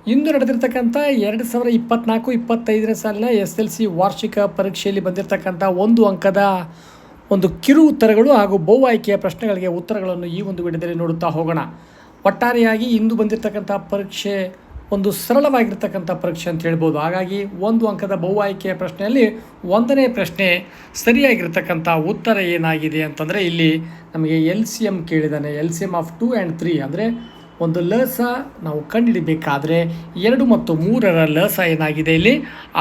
ಇಂದು ನಡೆದಿರ್ತಕ್ಕಂಥ 2024-25ನೇ ಸಾಲಿನ SLC ವಾರ್ಷಿಕ ಪರೀಕ್ಷೆಯಲ್ಲಿ ಬಂದಿರತಕ್ಕಂಥ ಒಂದು ಅಂಕದ ಒಂದು ಕಿರು ಉತ್ತರಗಳು ಹಾಗೂ ಬಹು ಆಯ್ಕೆಯ ಪ್ರಶ್ನೆಗಳಿಗೆ ಉತ್ತರಗಳನ್ನು ಈ ಒಂದು ವಿಡಿಯೋದಲ್ಲಿ ನೋಡುತ್ತಾ ಹೋಗೋಣ. ಒಟ್ಟಾರೆಯಾಗಿ ಇಂದು ಬಂದಿರತಕ್ಕಂಥ ಪರೀಕ್ಷೆ ಒಂದು ಸರಳವಾಗಿರ್ತಕ್ಕಂಥ ಪರೀಕ್ಷೆ ಅಂತ ಹೇಳ್ಬೋದು. ಹಾಗಾಗಿ ಒಂದು ಅಂಕದ ಬಹು ಆಯ್ಕೆಯ ಪ್ರಶ್ನೆಯಲ್ಲಿ ಒಂದನೇ ಪ್ರಶ್ನೆ ಸರಿಯಾಗಿರ್ತಕ್ಕಂಥ ಉತ್ತರ ಏನಾಗಿದೆ ಅಂತಂದರೆ, ಇಲ್ಲಿ ನಮಗೆ LCM ಕೇಳಿದ್ದಾನೆ. LCM ಆಫ್ 2 and 3 ಅಂದರೆ ಒಂದು ಲಸ ನಾವು ಕಂಡುಹಿಡಬೇಕಾದ್ರೆ 2 ಮತ್ತು 3ರ ಲಸ ಏನಾಗಿದೆ, ಇಲ್ಲಿ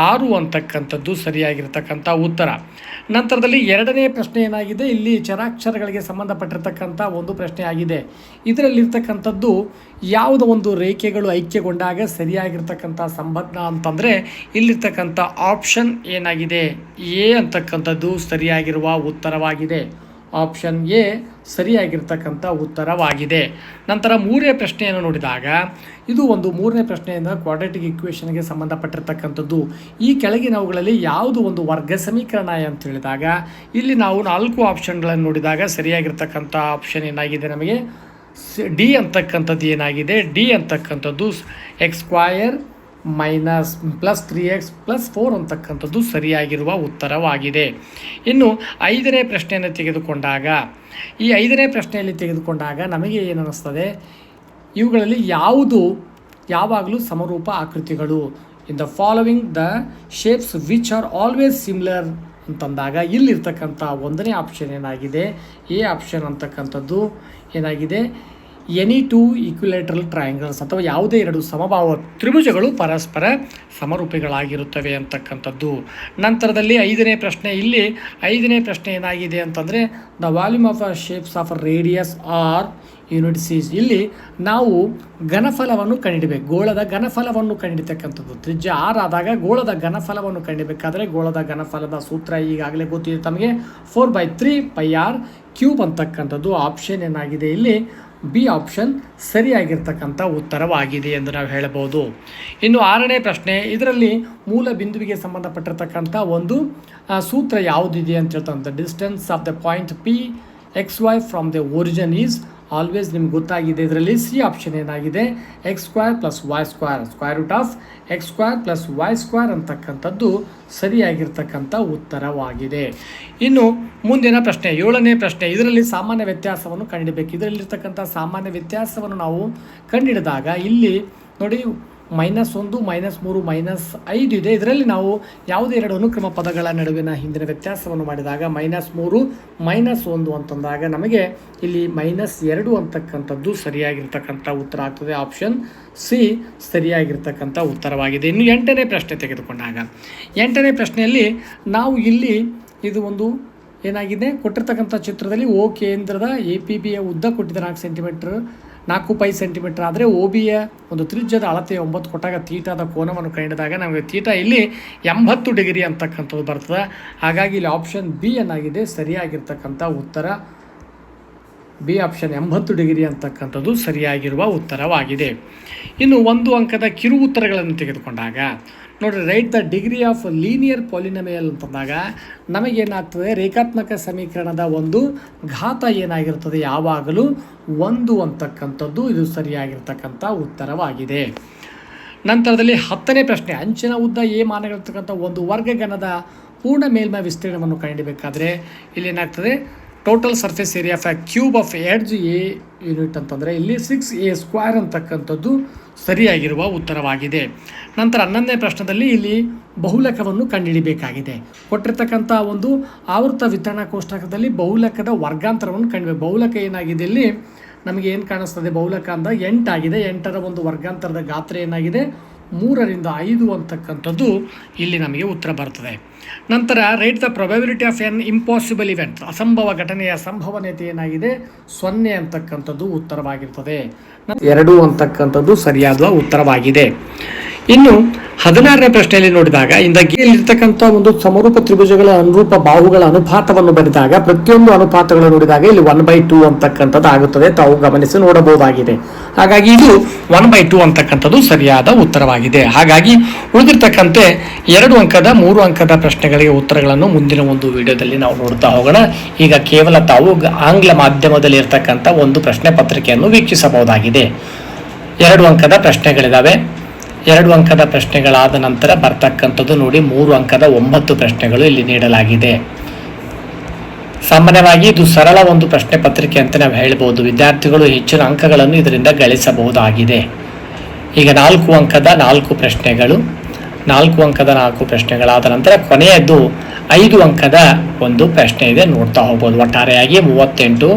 6 ಅಂತಕ್ಕಂಥದ್ದು ಸರಿಯಾಗಿರ್ತಕ್ಕಂಥ ಉತ್ತರ. ನಂತರದಲ್ಲಿ ಎರಡನೇ ಪ್ರಶ್ನೆ ಏನಾಗಿದೆ, ಇಲ್ಲಿ ಚರಾಕ್ಷರಗಳಿಗೆ ಸಂಬಂಧಪಟ್ಟಿರ್ತಕ್ಕಂಥ ಒಂದು ಪ್ರಶ್ನೆ ಆಗಿದೆ. ಇದರಲ್ಲಿರ್ತಕ್ಕಂಥದ್ದು ಯಾವುದೋ ಒಂದು ರೇಖೆಗಳು ಐಕ್ಯಗೊಂಡಾಗ ಸರಿಯಾಗಿರ್ತಕ್ಕಂಥ ಸಂಬಂಧ ಅಂತಂದರೆ ಇಲ್ಲಿರ್ತಕ್ಕಂಥ ಆಪ್ಷನ್ ಏನಾಗಿದೆ, ಎ ಅಂತಕ್ಕಂಥದ್ದು ಸರಿಯಾಗಿರುವ ಉತ್ತರವಾಗಿದೆ. ಆಪ್ಷನ್ ಎ ಸರಿಯಾಗಿರ್ತಕ್ಕಂಥ ಉತ್ತರವಾಗಿದೆ. ನಂತರ ಮೂರನೇ ಪ್ರಶ್ನೆಯನ್ನು ನೋಡಿದಾಗ ಇದು ಒಂದು ಮೂರನೇ ಪ್ರಶ್ನೆಯಿಂದ ಕ್ವಾಡ್ರಾಟಿಕ್ ಇಕ್ವೇಷನ್ಗೆ ಸಂಬಂಧಪಟ್ಟಿರ್ತಕ್ಕಂಥದ್ದು. ಈ ಕೆಳಗಿನವುಗಳಲ್ಲಿ ಯಾವುದು ಒಂದು ವರ್ಗ ಸಮೀಕರಣ ಅಂತ ಹೇಳಿದಾಗ ಇಲ್ಲಿ ನಾವು 4 ಆಪ್ಷನ್ಗಳನ್ನು ನೋಡಿದಾಗ ಸರಿಯಾಗಿರ್ತಕ್ಕಂಥ ಆಪ್ಷನ್ ಏನಾಗಿದೆ, ನಮಗೆ ಡಿ ಅಂತಕ್ಕಂಥದ್ದು ಏನಾಗಿದೆ, ಡಿ ಅಂತಕ್ಕಂಥದ್ದು x² minus plus 3x plus 4 ಅಂತಕ್ಕಂಥದ್ದು ಸರಿಯಾಗಿರುವ ಉತ್ತರವಾಗಿದೆ. ಇನ್ನು 5ನೇ ಪ್ರಶ್ನೆಯನ್ನು ತೆಗೆದುಕೊಂಡಾಗ ಈ 5ನೇ ಪ್ರಶ್ನೆಯಲ್ಲಿ ತೆಗೆದುಕೊಂಡಾಗ ನಮಗೆ ಏನು ಅನ್ನಿಸ್ತದೆ, ಇವುಗಳಲ್ಲಿ ಯಾವುದು ಯಾವಾಗಲೂ ಸಮರೂಪ ಆಕೃತಿಗಳು, in the following the shapes which are always similar ಅಂತಂದಾಗ ಇಲ್ಲಿರ್ತಕ್ಕಂಥ ಒಂದನೇ ಆಪ್ಷನ್ ಏನಾಗಿದೆ, ಎ ಆಪ್ಷನ್ ಅಂತಕ್ಕಂಥದ್ದು ಏನಾಗಿದೆ, ಎನಿ 2 ಈಕ್ವಿಲೇಟ್ರಲ್ ಟ್ರಯಾಂಗಲ್ಸ್ ಅಥವಾ ಯಾವುದೇ 2 ಸಮಬಾಹು ತ್ರಿಭುಜಗಳು ಪರಸ್ಪರ ಸಮರೂಪಿಗಳಾಗಿರುತ್ತವೆ ಅಂತಕ್ಕಂಥದ್ದು. ನಂತರದಲ್ಲಿ 5ನೇ ಪ್ರಶ್ನೆ, ಇಲ್ಲಿ 5ನೇ ಪ್ರಶ್ನೆ ಏನಾಗಿದೆ ಅಂತಂದರೆ the volume of shapes of radius R unit sees. ಇಲ್ಲಿ ನಾವು ಘನಫಲವನ್ನು ಕಂಡುಹಿಡಬೇಕು, ಗೋಳದ ಘನಫಲವನ್ನು ಕಂಡುಹಿಡಿತಕ್ಕಂಥದ್ದು. ತ್ರಿಜ್ಯ ಆರ್ ಆದಾಗ ಗೋಳದ ಘನಫಲವನ್ನು ಕಂಡುಹಿಡಬೇಕಾದ್ರೆ ಗೋಳದ ಘನಫಲದ ಸೂತ್ರ ಈಗಾಗಲೇ ಗೊತ್ತಿದೆ ತಮಗೆ, 4/3πr³ ಅಂತಕ್ಕಂಥದ್ದು. ಆಪ್ಷನ್ ಏನಾಗಿದೆ, ಇಲ್ಲಿ ಬಿ ಆಪ್ಷನ್ ಸರಿಯಾಗಿರ್ತಕ್ಕಂಥ ಉತ್ತರವಾಗಿದೆ ಎಂದು ನಾವು ಹೇಳಬಹುದು. ಇನ್ನು 6ನೇ ಪ್ರಶ್ನೆ, ಇದರಲ್ಲಿ ಮೂಲ ಬಿಂದುವಿಗೆ ಸಂಬಂಧಪಟ್ಟಿರ್ತಕ್ಕಂಥ ಒಂದು ಸೂತ್ರ ಯಾವುದಿದೆ ಅಂತ ಹೇಳ್ತಂಥ distance of the point PXY from the origin is always ನಿಮ್ಗೆ ಗೊತ್ತಾಗಿದೆ. ಇದರಲ್ಲಿ ಸಿ ಆಪ್ಷನ್ ಏನಾಗಿದೆ, x² + y², √x² + y² ಅಂತಕ್ಕಂಥದ್ದು ಸರಿಯಾಗಿರ್ತಕ್ಕಂಥ ಉತ್ತರವಾಗಿದೆ. ಇನ್ನು ಮುಂದಿನ ಪ್ರಶ್ನೆ 7ನೇ ಪ್ರಶ್ನೆ, ಇದರಲ್ಲಿ ಸಾಮಾನ್ಯ ವ್ಯತ್ಯಾಸವನ್ನು ಕಂಡುಹಿಡಬೇಕು. ಇದರಲ್ಲಿರ್ತಕ್ಕಂಥ ಸಾಮಾನ್ಯ ವ್ಯತ್ಯಾಸವನ್ನು ನಾವು ಕಂಡುಹಿಡಿದಾಗ ಇಲ್ಲಿ ನೋಡಿ -1, -3, -5 ಇದೆ. ಇದರಲ್ಲಿ ನಾವು ಯಾವುದೇ 2 ಅನುಕ್ರಮ ಪದಗಳ ನಡುವಿನ ಹಿಂದಿನ ವ್ಯತ್ಯಾಸವನ್ನು ಮಾಡಿದಾಗ -3, -1 ಅಂತಂದಾಗ ನಮಗೆ ಇಲ್ಲಿ -2 ಅಂತಕ್ಕಂಥದ್ದು ಸರಿಯಾಗಿರ್ತಕ್ಕಂಥ ಉತ್ತರ ಆಗ್ತದೆ. ಆಪ್ಷನ್ ಸಿ ಸರಿಯಾಗಿರ್ತಕ್ಕಂಥ ಉತ್ತರವಾಗಿದೆ. ಇನ್ನು 8ನೇ ಪ್ರಶ್ನೆ ತೆಗೆದುಕೊಂಡಾಗ 8ನೇ ಪ್ರಶ್ನೆಯಲ್ಲಿ ನಾವು ಇಲ್ಲಿ ಇದು ಒಂದು ಏನಾಗಿದೆ, ಕೊಟ್ಟಿರ್ತಕ್ಕಂಥ ಚಿತ್ರದಲ್ಲಿ ಓ ಕೇಂದ್ರದ APBಯ ಉದ್ದ ಕೊಟ್ಟಿದ್ದ 4π ಸೆಂಟಿಮೀಟರ್ ಆದರೆ OBಯ ಒಂದು ತ್ರಿಜ್ಯದ ಅಳತೆ 9 ಕೊಟ್ಟಾಗ ಥೀಟಾದ ಕೋನವನ್ನು ಕಂಡಿದಾಗ ನಮಗೆ ಥೀಟಾ ಇಲ್ಲಿ 80 ಡಿಗ್ರಿ ಅಂತಕ್ಕಂಥದ್ದು ಬರ್ತದೆ. ಹಾಗಾಗಿ ಇಲ್ಲಿ ಆಪ್ಷನ್ ಬಿ ಏನಾಗಿದೆ, ಸರಿಯಾಗಿರ್ತಕ್ಕಂಥ ಉತ್ತರ ಬಿ ಆಪ್ಷನ್ 80 ಡಿಗ್ರಿ ಅಂತಕ್ಕಂಥದ್ದು ಸರಿಯಾಗಿರುವ ಉತ್ತರವಾಗಿದೆ. ಇನ್ನು 1 ಅಂಕದ ಕಿರು ಉತ್ತರಗಳನ್ನು ತೆಗೆದುಕೊಂಡಾಗ ನೋಡಿರಿ, write the degree of linear polynomial ಅಂತಂದಾಗ ನಮಗೇನಾಗ್ತದೆ, ರೇಖಾತ್ಮಕ ಸಮೀಕರಣದ ಒಂದು ಘಾತ ಏನಾಗಿರ್ತದೆ, ಯಾವಾಗಲೂ 1 ಅಂತಕ್ಕಂಥದ್ದು ಇದು ಸರಿಯಾಗಿರ್ತಕ್ಕಂಥ ಉತ್ತರವಾಗಿದೆ. ನಂತರದಲ್ಲಿ 10ನೇ ಪ್ರಶ್ನೆ, ಅಂಚಿನ ಉದ್ದ ಎ ಮಾನಗಳಿರ್ತಕ್ಕಂಥ ಒಂದು ವರ್ಗಘನದ ಪೂರ್ಣ ಮೇಲ್ಮೈ ವಿಸ್ತೀರ್ಣವನ್ನು ಕಂಡುಹಿಡಬೇಕಾದ್ರೆ ಇಲ್ಲಿ ಏನಾಗ್ತದೆ, total surface area of cube of edge A unit ಅಂತಂದರೆ ಇಲ್ಲಿ 6a² ಅಂತಕ್ಕಂಥದ್ದು ಸರಿಯಾಗಿರುವ ಉತ್ತರವಾಗಿದೆ. ನಂತರ 11ನೇ ಪ್ರಶ್ನೆಯಲ್ಲಿ ಇಲ್ಲಿ ಬಹುಲಕವನ್ನು ಕಂಡುಹಿಡಬೇಕಾಗಿದೆ. ಕೊಟ್ಟಿರ್ತಕ್ಕಂಥ ಒಂದು ಆವೃತ್ತ ವಿತರಣಾ ಕೋಷ್ಟಕದಲ್ಲಿ ಬಹುಲಕದ ವರ್ಗಾಂತರವನ್ನು ಕಂಡುಹಿಡಬೇಕು. ಬಹುಲಕ ಏನಾಗಿದೆ, ಇಲ್ಲಿ ನಮಗೆ ಏನು ಕಾಣಿಸ್ತದೆ, ಬಹುಲಕ ಅಂದ 8 ಆಗಿದೆ. 8ರ ಒಂದು ವರ್ಗಾಂತರದ ಗಾತ್ರ ಏನಾಗಿದೆ, 3ರಿಂದ 5 ಅಂತಕ್ಕಂಥದ್ದು ಇಲ್ಲಿ ನಮಗೆ ಉತ್ತರ ಬರ್ತದೆ. ನಂತರ write the probability of an impossible event, ಅಸಂಭವ ಘಟನೆಯ ಸಂಭವನೀಯತೆ ಏನಾಗಿದೆ, 0 ಅಂತಕ್ಕಂಥದ್ದು ಉತ್ತರವಾಗಿರ್ತದೆ. 2 ಅಂತಕ್ಕಂಥದ್ದು ಸರಿಯಾದ ಉತ್ತರವಾಗಿದೆ. ಇನ್ನು 16ನೇ ಪ್ರಶ್ನೆಯಲ್ಲಿ ನೋಡಿದಾಗ ಇಲ್ಲಿರ್ತಕ್ಕಂಥ ಒಂದು ಸಮರೂಪ ತ್ರಿಭುಜಗಳ ಅನುರೂಪ ಬಾಹುಗಳ ಅನುಪಾತವನ್ನು ಬರೆದಾಗ ಪ್ರತಿಯೊಂದು ಅನುಪಾತಗಳನ್ನು ನೋಡಿದಾಗ ಇಲ್ಲಿ 1/2 ಅಂತಕ್ಕಂಥದ್ದು ಆಗುತ್ತದೆ, ತಾವು ಗಮನಿಸಿ ನೋಡಬಹುದಾಗಿದೆ. ಹಾಗಾಗಿ ಇದು 1/2 ಅಂತಕ್ಕಂಥದ್ದು ಸರಿಯಾದ ಉತ್ತರವಾಗಿದೆ. ಹಾಗಾಗಿ ಉಳಿದಿರ್ತಕ್ಕಂತೆ 2 ಅಂಕದ 3 ಅಂಕದ ಪ್ರಶ್ನೆಗಳಿಗೆ ಉತ್ತರಗಳನ್ನು ಮುಂದಿನ ಒಂದು ವಿಡಿಯೋದಲ್ಲಿ ನಾವು ನೋಡ್ತಾ ಹೋಗೋಣ. ಈಗ ಕೇವಲ ತಾವು ಆಂಗ್ಲ ಮಾಧ್ಯಮದಲ್ಲಿ ಇರ್ತಕ್ಕಂಥ ಒಂದು ಪ್ರಶ್ನೆ ಪತ್ರಿಕೆಯನ್ನು ವೀಕ್ಷಿಸಬಹುದಾಗಿದೆ. 2 ಅಂಕದ ಪ್ರಶ್ನೆಗಳಿದ್ದಾವೆ. 2 ಅಂಕದ ಪ್ರಶ್ನೆಗಳಾದ ನಂತರ ಬರ್ತಕ್ಕಂಥದ್ದು ನೋಡಿ 3 ಅಂಕದ 9 ಪ್ರಶ್ನೆಗಳು ಇಲ್ಲಿ ನೀಡಲಾಗಿದೆ. ಸಾಮಾನ್ಯವಾಗಿ ಇದು ಸರಳ ಒಂದು ಪ್ರಶ್ನೆ ಪತ್ರಿಕೆ ಅಂತ ನಾವು ಹೇಳ್ಬೋದು. ವಿದ್ಯಾರ್ಥಿಗಳು ಹೆಚ್ಚಿನ ಅಂಕಗಳನ್ನು ಇದರಿಂದ ಗಳಿಸಬಹುದಾಗಿದೆ. ಈಗ 4 ಅಂಕದ 4 ಪ್ರಶ್ನೆಗಳು, 4 ಅಂಕದ 4 ಪ್ರಶ್ನೆಗಳಾದ ನಂತರ ಕೊನೆಯದ್ದು 5 ಅಂಕದ ಒಂದು ಪ್ರಶ್ನೆ ಇದೆ, ನೋಡ್ತಾ ಹೋಗ್ಬೋದು. ಒಟ್ಟಾರೆಯಾಗಿ 38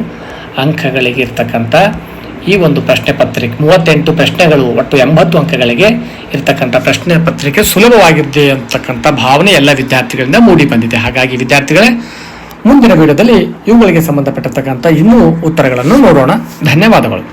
ಅಂಕಗಳಿಗಿರ್ತಕ್ಕಂಥ ಈ ಒಂದು ಪ್ರಶ್ನೆ ಪತ್ರಿಕೆ, 38 ಪ್ರಶ್ನೆಗಳು, ಒಟ್ಟು 80 ಅಂಕಗಳಿಗೆ ಇರ್ತಕ್ಕಂಥ ಪ್ರಶ್ನೆ ಪತ್ರಿಕೆ ಸುಲಭವಾಗಿದೆ ಅಂತಕ್ಕಂಥ ಭಾವನೆ ಎಲ್ಲ ವಿದ್ಯಾರ್ಥಿಗಳಿಂದ ಮೂಡಿ ಬಂದಿದೆ. ಹಾಗಾಗಿ ವಿದ್ಯಾರ್ಥಿಗಳೇ, ಮುಂದಿನ ವಿಡಿಯೋದಲ್ಲಿ ಇವುಗಳಿಗೆ ಸಂಬಂಧಪಟ್ಟಿರ್ತಕ್ಕಂಥ ಇನ್ನೂ ಉತ್ತರಗಳನ್ನು ನೋಡೋಣ. ಧನ್ಯವಾದಗಳು.